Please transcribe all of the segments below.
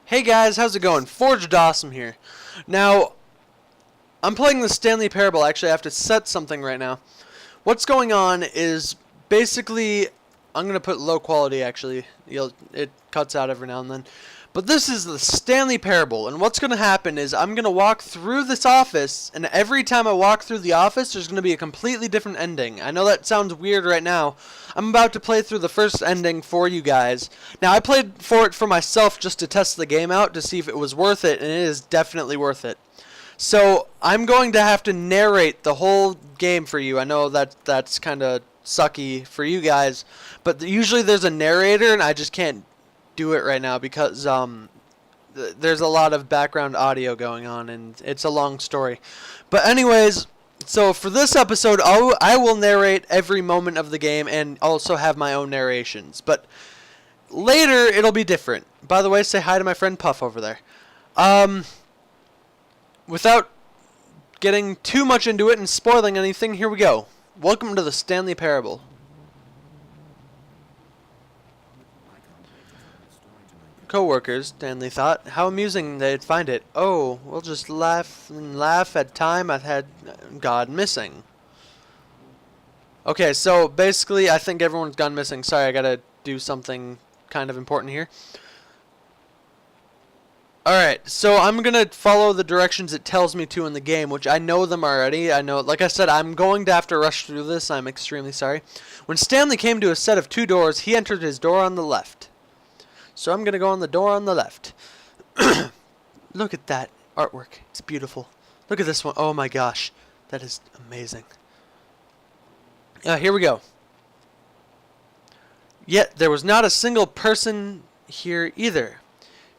Hey guys, how's it going? Forged Awesome here. Now, I'm playing the Stanley Parable. Actually, I have to set something right now. What's going on is basically, I'm going to put low quality actually. It cuts out every now and then. But this is the Stanley Parable, and what's going to happen is I'm going to walk through this office, and every time I walk through the office, there's going to be a completely different ending. I know that sounds weird right now. I'm about to play through the first ending for you guys. Now, I played for it for myself just to test the game out to see if it was worth it, and it is definitely worth it. So, I'm going to have to narrate the whole game for you. I know that's kind of sucky for you guys, but usually there's a narrator, and I just can't do it right now because there's a lot of background audio going on and it's a long story. But anyways, so for this episode I will narrate every moment of the game and also have my own narrations, but later it'll be different. By the way, say hi to my friend Puff over there. Without getting too much into it and spoiling anything, here we go. Welcome to the Stanley Parable. Co-workers, Stanley thought. How amusing they'd find it. Oh, we'll just laugh and laugh at time I've had gone missing. Okay, so basically I think everyone's gone missing. Sorry, I gotta do something kind of important here. Alright, so I'm gonna follow the directions it tells me to in the game, which I know them already. I know, like I said, I'm going to have to rush through this. I'm extremely sorry. When Stanley came to a set of 2 doors, he entered his door on the left. So I'm going to go on the door on the left. Look at that artwork. It's beautiful. Look at this one. Oh my gosh. That is amazing. Here we go. Yet there was not a single person here either.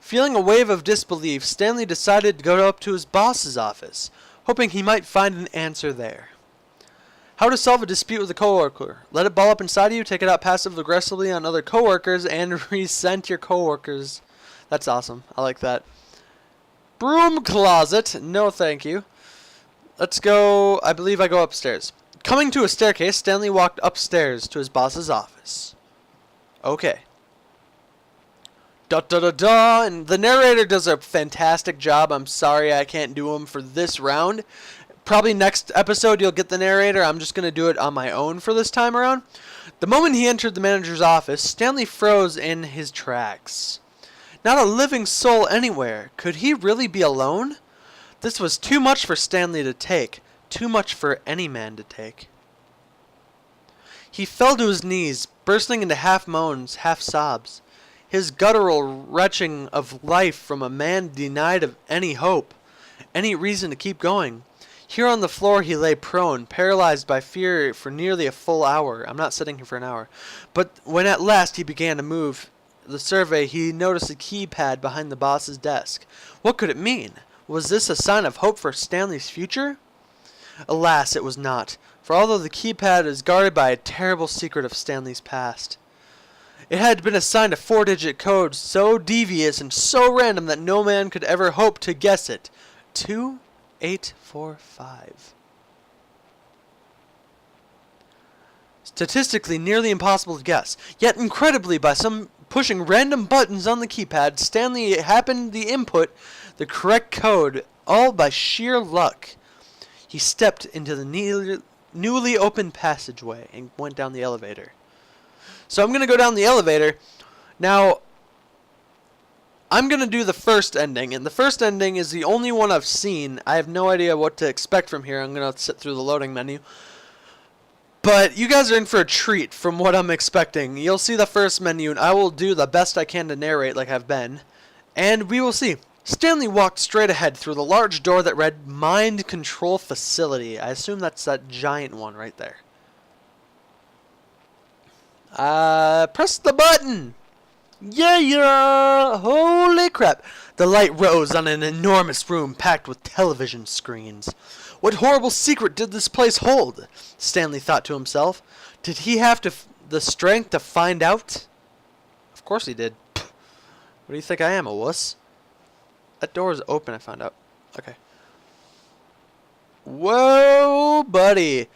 Feeling a wave of disbelief, Stanley decided to go up to his boss's office, hoping he might find an answer there. How to solve a dispute with a coworker. Let it ball up inside of you, take it out passive-aggressively on other coworkers, and resent your coworkers. That's awesome. I like that. Broom closet. No, thank you. Let's go. I believe I go upstairs. Coming to a staircase, Stanley walked upstairs to his boss's office. Okay. Da-da-da-da. And the narrator does a fantastic job. I'm sorry I can't do him for this round. Probably next episode you'll get the narrator. I'm just going to do it on my own for this time around. The moment he entered the manager's office, Stanley froze in his tracks. Not a living soul anywhere. Could he really be alone? This was too much for Stanley to take. Too much for any man to take. He fell to his knees, bursting into half moans, half sobs. His guttural retching of life from a man denied of any hope, any reason to keep going. Here on the floor he lay prone, paralyzed by fear for nearly a full hour. I'm not sitting here for an hour. But when at last he began to move the survey, he noticed a keypad behind the boss's desk. What could it mean? Was this a sign of hope for Stanley's future? Alas, it was not. For although the keypad is guarded by a terrible secret of Stanley's past, it had been assigned a 4-digit code so devious and so random that no man could ever hope to guess it. 2845. Statistically nearly impossible to guess, yet incredibly by some pushing random buttons on the keypad, Stanley happened to input the correct code, all by sheer luck. He stepped into the newly opened passageway and went down the elevator. So I'm going to go down the elevator. Now, I'm going to do the first ending, and the first ending is the only one I've seen. I have no idea what to expect from here. I'm going to sit through the loading menu. But you guys are in for a treat from what I'm expecting. You'll see the first menu, and I will do the best I can to narrate like I've been. And we will see. Stanley walked straight ahead through the large door that read Mind Control Facility. I assume that's that giant one right there. Press the button! Yeah! Holy crap! The light rose on an enormous room packed with television screens. What horrible secret did this place hold? Stanley thought to himself. Did he have the strength to find out? Of course he did. What do you think I am, a wuss? That door is open, I found out. Okay. Whoa, buddy!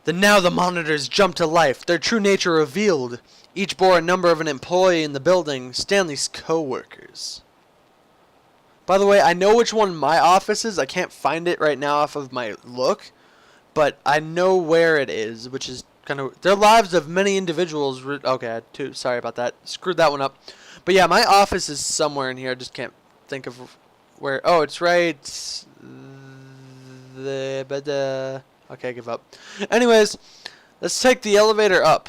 Now the monitors jumped to life, their true nature revealed. Each bore a number of an employee in the building, Stanley's co-workers. By the way, I know which one my office is. I can't find it right now off of my look, but I know where it is, which is kind of... Their lives of many individuals... Okay, sorry about that. Screwed that one up. But yeah, my office is somewhere in here. I just can't think of where... Oh, it's right... Okay, I give up. Anyways, let's take the elevator up.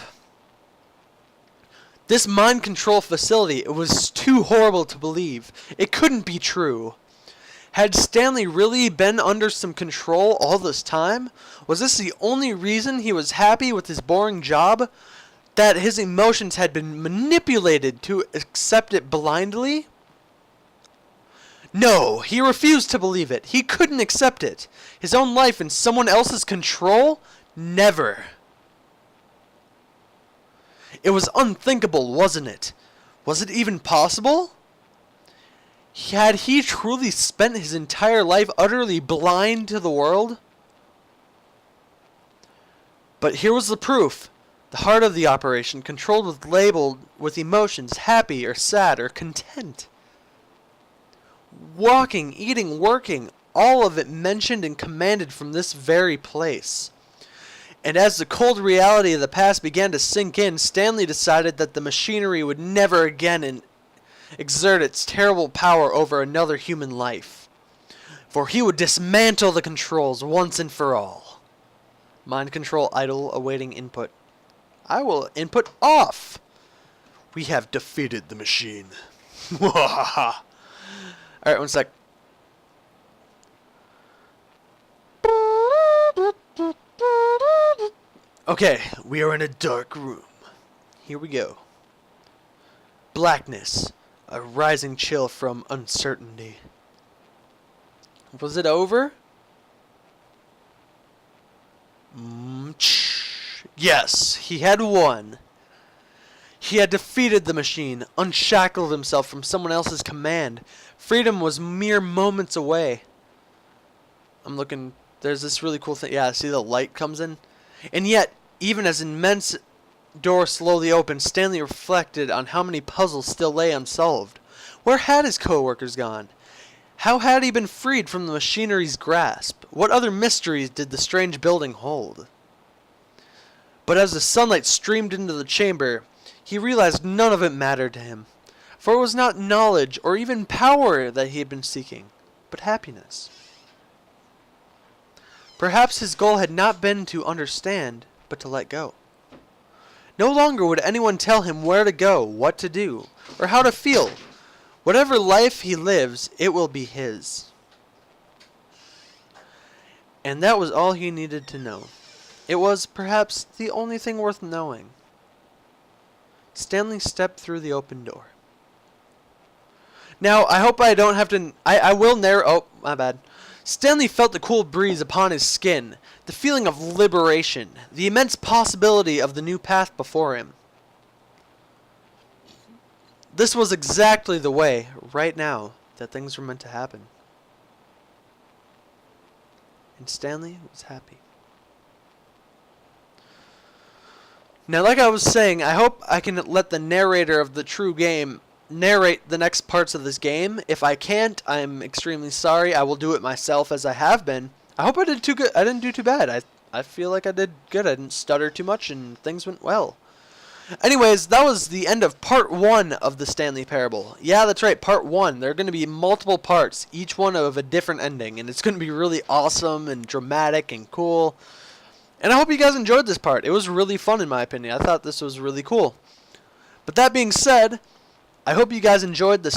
This mind control facility, it was too horrible to believe. It couldn't be true. Had Stanley really been under some control all this time? Was this the only reason he was happy with his boring job? That his emotions had been manipulated to accept it blindly? No, he refused to believe it. He couldn't accept it. His own life in someone else's control? Never. It was unthinkable, wasn't it? Was it even possible? Had he truly spent his entire life utterly blind to the world? But here was the proof. The heart of the operation, controlled with labeled with emotions, happy or sad or content. Walking, eating, working, all of it mentioned and commanded from this very place. And as the cold reality of the past began to sink in, Stanley decided that the machinery would never again exert its terrible power over another human life. For he would dismantle the controls once and for all. Mind control idle, awaiting input. I will input off. We have defeated the machine. Alright, one sec. Okay, we are in a dark room. Here we go. Blackness. A rising chill from uncertainty. Was it over? Yes, he had won. He had defeated the machine, unshackled himself from someone else's command. Freedom was mere moments away. I'm looking... There's this really cool thing. Yeah, see the light comes in? And yet, even as immense door slowly opened, Stanley reflected on how many puzzles still lay unsolved. Where had his co-workers gone? How had he been freed from the machinery's grasp? What other mysteries did the strange building hold? But as the sunlight streamed into the chamber, he realized none of it mattered to him. For it was not knowledge or even power that he had been seeking, but happiness. Perhaps his goal had not been to understand, but to let go. No longer would anyone tell him where to go, what to do, or how to feel. Whatever life he lives, it will be his. And that was all he needed to know. It was, perhaps, the only thing worth knowing. Stanley stepped through the open door. Now, I hope I don't have to... I will narrate... Oh, my bad. Stanley felt the cool breeze upon his skin, the feeling of liberation, the immense possibility of the new path before him. This was exactly the way, right now, that things were meant to happen. And Stanley was happy. Now, like I was saying, I hope I can let the narrator of the true game narrate the next parts of this game. If I can't, I'm extremely sorry. I will do it myself as I have been. I hope I did too good. I didn't do too bad. I feel like I did good. I didn't stutter too much and things went well. Anyways, that was the end of part 1 of the Stanley Parable. Yeah, that's right, part 1. There are going to be multiple parts, each one of a different ending, and it's going to be really awesome and dramatic and cool. And I hope you guys enjoyed this part. It was really fun in my opinion. I thought this was really cool. But that being said, I hope you guys enjoyed the